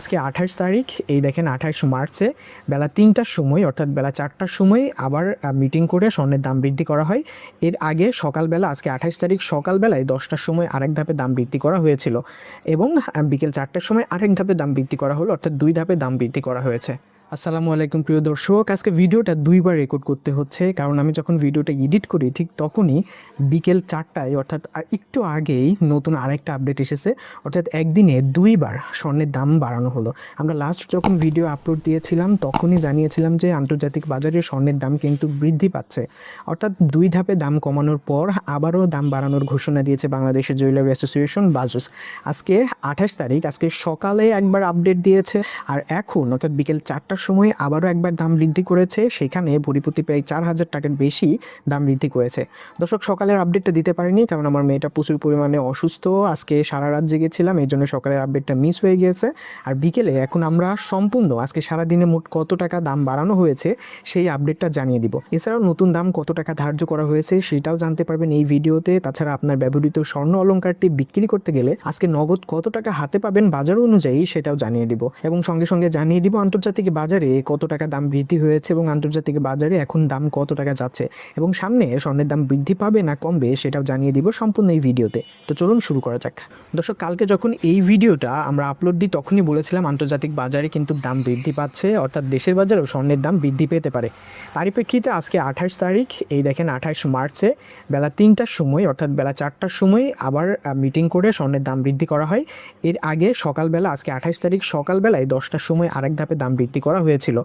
আজকে 28 তারিখ, এই দেখেন 28 মার্চে বেলা 3টার সময় অর্থাৎ বেলা 4টার সময় আবার মিটিং করে স্বর্ণের দাম বৃদ্ধি করা হয়। এর আগে সকালবেলা আজকে 28 তারিখ সকালবেলায় 10টার সময় আরেক ধাপে দাম বৃদ্ধি করা হয়েছিল এবং বিকেল 4টার সময় আরেক ধাপে দাম বৃদ্ধি করা হলো, অর্থাৎ 2 ধাপে দাম বৃদ্ধি করা হয়েছে। আসসালামু আলাইকুম প্রিয় দর্শক, আজকে ভিডিওটা দুইবার রেকর্ড করতে হচ্ছে কারণ আমি যখন ভিডিওটা এডিট করি ঠিক তখনই বিকেল 4টায় অর্থাৎ আর একটু আগেই নতুন আরেকটা আপডেট এসেছে, অর্থাৎ একদিনে দুইবার স্বর্ণের দাম বাড়ানো হলো। আমরা লাস্ট যখন ভিডিও আপলোড দিয়েছিলাম তখনই জানিয়েছিলাম যে আন্তর্জাতিক বাজারে স্বর্ণের দাম কিন্তু বৃদ্ধি পাচ্ছে, অর্থাৎ 2 ধাপে দাম কমানোর পর আবারও দাম বাড়ানোর ঘোষণা দিয়েছে বাংলাদেশের জুয়েলারি অ্যাসোসিয়েশন বাজুস। আজকে 28 তারিখ, আজকে সকালে একবার আপডেট দিয়েছে আর এখন অর্থাৎ বিকেল 4টার সময় আবারও একবার দাম বৃদ্ধি করেছে, সেখানে ভরিপ্রতি প্রায় 4,000 টাকার বেশি দাম বৃদ্ধি করেছে। দর্শক, সকালের আপডেটটা দিতে পারিনি কারণ আমার মেয়েটা প্রচুর পরিমাণে অসুস্থ, আজকে সারা রাত জেগেছিলাম, এই জন্য সকালের আপডেটটা মিস হয়ে গিয়েছে। আর বিকেলে এখন আমরা সম্পূর্ণ আজকে সারাদিনে মোট কত টাকা দাম বাড়ানো হয়েছে সেই আপডেটটা জানিয়ে দিব। এছাড়াও নতুন দাম কত টাকা ধার্য করা হয়েছে সেটাও জানতে পারবেন এই ভিডিওতে। তাছাড়া আপনার ব্যবহৃত স্বর্ণ অলংকারটি বিক্রি করতে গেলে আজকে নগদ কত টাকা হাতে পাবেন বাজার অনুযায়ী সেটাও জানিয়ে দিব এবং সঙ্গে সঙ্গে জানিয়ে দিব আন্তর্জাতিক বাজারে কত টাকা দাম বৃদ্ধি হয়েছে এবং আন্তর্জাতিক বাজারে এখন দাম কত টাকা যাচ্ছে এবং সামনে স্বর্ণের দাম বৃদ্ধি পাবে না কমবে সেটাও জানিয়ে দিব সম্পূর্ণ এই ভিডিওতে। তো চলুন শুরু করা যাক। দর্শক, কালকে যখন এই ভিডিওটা আমরা আপলোড দিই তখনই বলেছিলাম আন্তর্জাতিক বাজারে কিন্তু দাম বৃদ্ধি পাচ্ছে, অর্থাৎ দেশের বাজারেও স্বর্ণের দাম বৃদ্ধি পেতে পারে। তারই প্রেক্ষিতে আজকে 28 তারিখ, এই দেখেন 28 মার্চে বেলা 3টার সময় অর্থাৎ বেলা 4টার সময় আবার মিটিং করে স্বর্ণের দাম বৃদ্ধি করা হয়। এর আগে সকালবেলা আজকে 28 তারিখ সকালবেলায় 10টার সময় আরেক ধাপে দাম বৃদ্ধি করা হয়েছিল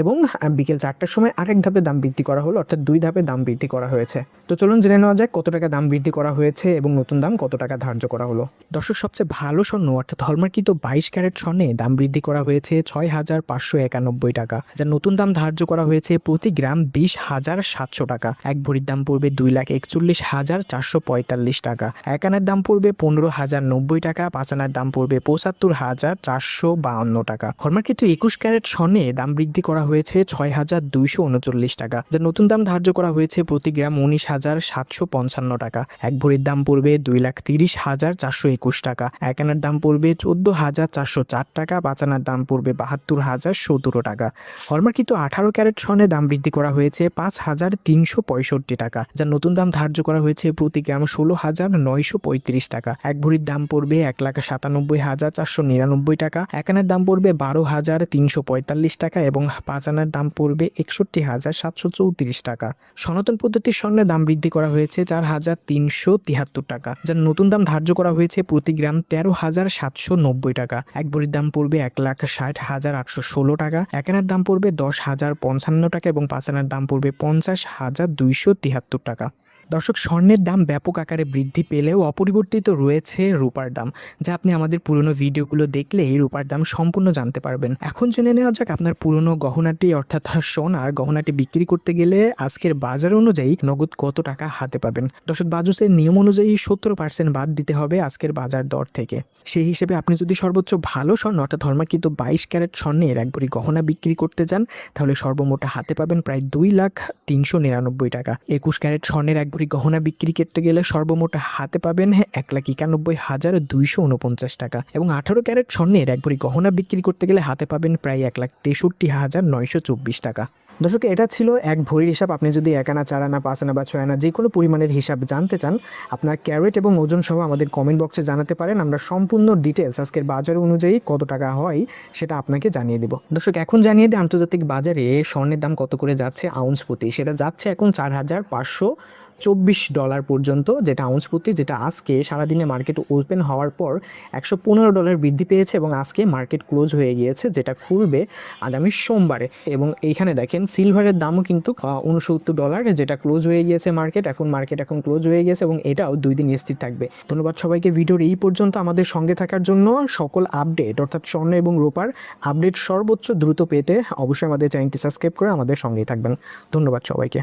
এবং বিকেল 4টার সময় আরেক ধাপে দাম বৃদ্ধি করা হলো, অর্থাৎ 2 ধাপে দাম বৃদ্ধি করা হয়েছে। তো চলুন জেনে নেওয়া যাক কত টাকা দাম বৃদ্ধি করা হয়েছে এবং নতুন দাম কত টাকা ধার্য করা হলো। দর্শক, সবচেয়ে ভালো স্বর্ণ অর্থাৎ হলমার্কিত 22 ক্যারেট স্বর্ণে দাম বৃদ্ধি করা হয়েছে 6,591 টাকা, যার নতুন দাম ধার্য করা হয়েছে প্রতি গ্রাম 20,700 টাকা। এক ভরির দাম পড়বে 2,41,445 টাকা। এক আনার দাম পড়বে 15,090 টাকা। 5 আনার দাম পড়বে 75,452 টাকা। হলমার্কিত 21 ক্যারেট স্বর্ণে দাম বৃদ্ধি করা হয়েছে 6,239 টাকা, যার নতুন দাম ধার্য করা হয়েছে প্রতি গ্রাম 19,755 টাকা। এক ভরির দাম পড়বে 2,30,421 টাকা। এক আনার দাম পড়বে 14,404 টাকা। 5 আনার দাম পড়বে 72,017 টাকা। হলমার্কিত 18 ক্যারেট স্বর্ণে দাম বৃদ্ধি করা হয়েছে 5,365 টাকা, যার নতুন দাম ধার্য করা হয়েছে প্রতি গ্রাম 16,935 টাকা। এক ভরির দাম পড়বে 1,97,499 টাকা। এক আনার দাম পড়বে 12,345 টাকা এবং 5 আনার দাম পড়বে 61,734 টাকা। সনাতন পদ্ধতির স্বর্ণের দাম বৃদ্ধি করা হয়েছে 4,373 টাকা, যার নতুন দাম ধার্য করা হয়েছে প্রতি গ্রাম 13,790 টাকা। এক ভরির দাম পড়বে 1,60,816 টাকা। এক আনার দাম পড়বে 10,055 টাকা এবং 5 আনার দাম পড়বে 50,273 টাকা। দর্শক, স্বর্ণের দাম ব্যাপক আকারে বৃদ্ধি পেলেও অপরিবর্তিত রয়েছে রূপার দাম, যা আপনি আমাদের পুরনো ভিডিওগুলো দেখলে এই রূপার দাম সম্পূর্ণ জানতে পারবেন। এখন জেনে নেওয়া যাক আপনার পুরনো গহনাটি অর্থাৎ সোনার গহনাটি বিক্রি করতে গেলে আজকের বাজার অনুযায়ী নগদ কত টাকা হাতে পাবেন। দর্শক, বাজুসের নিয়ম অনুযায়ী 70% বাদ দিতে হবে আজকের বাজার দর থেকে। সেই হিসেবে আপনি যদি সর্বোচ্চ ভালো স্বর্ণ অর্থাৎ হলমার্কিত 22 ক্যারেট স্বর্ণের এক ভরি গহনা বিক্রি করতে চান তাহলে সর্বমোট হাতে পাবেন প্রায় 2,399 টাকা। 21 ক্যারেট স্বর্ণের এক গহনা বিক্রি করতে গেলে সর্বমোট হাতে পাবেন 1,91,249 টাকা এবং 18 ক্যারেট স্বর্ণের এক ভরি গহনা বিক্রি করতে গেলে হাতে পাবেন প্রায় 1,63,924 টাকা। দর্শক, এটা ছিল এক ভরির হিসাব। আপনি যদি 1 আনা, 4 আনা, 5 আনা বা 6 আনা যে কোনো পরিমাণের হিসাব জানতে চান আপনার ক্যারেট এবং ওজন সহ আমাদের কমেন্ট বক্সে জানাতে পারেন। আমরা সম্পূর্ণ ডিটেলস আজকের বাজার অনুযায়ী কত টাকা হয় সেটা আপনাকে জানিয়ে দেব। দর্শক, এখন জানিয়ে দিই আন্তর্জাতিক বাজারে স্বর্ণের দাম কত করে যাচ্ছে আউন্স প্রতি। সেটা যাচ্ছে এখন $4,524 পর্যন্ত, যেটা আউন্স প্রতি, যেটা আজকে সারাদিনে মার্কেট ওপেন হওয়ার পর $115 বৃদ্ধি পেয়েছে এবং আজকে মার্কেট ক্লোজ হয়ে গিয়েছে, যেটা খুলবে আগামী সোমবারে। এবং এইখানে দেখেন সিলভারের দামও কিন্তু $69, যেটা ক্লোজ হয়ে গিয়েছে মার্কেট এখন ক্লোজ হয়ে গিয়েছে এবং এটাও 2 দিন স্থির থাকবে। ধন্যবাদ সবাইকে ভিডিওর এই পর্যন্ত আমাদের সঙ্গে থাকার জন্য। সকল আপডেট অর্থাৎ স্বর্ণ এবং রূপার আপডেট সর্বোচ্চ দ্রুত পেতে অবশ্যই আমাদের চ্যানেলটি সাবস্ক্রাইব করে আমাদের সঙ্গেই থাকবেন। ধন্যবাদ সবাইকে।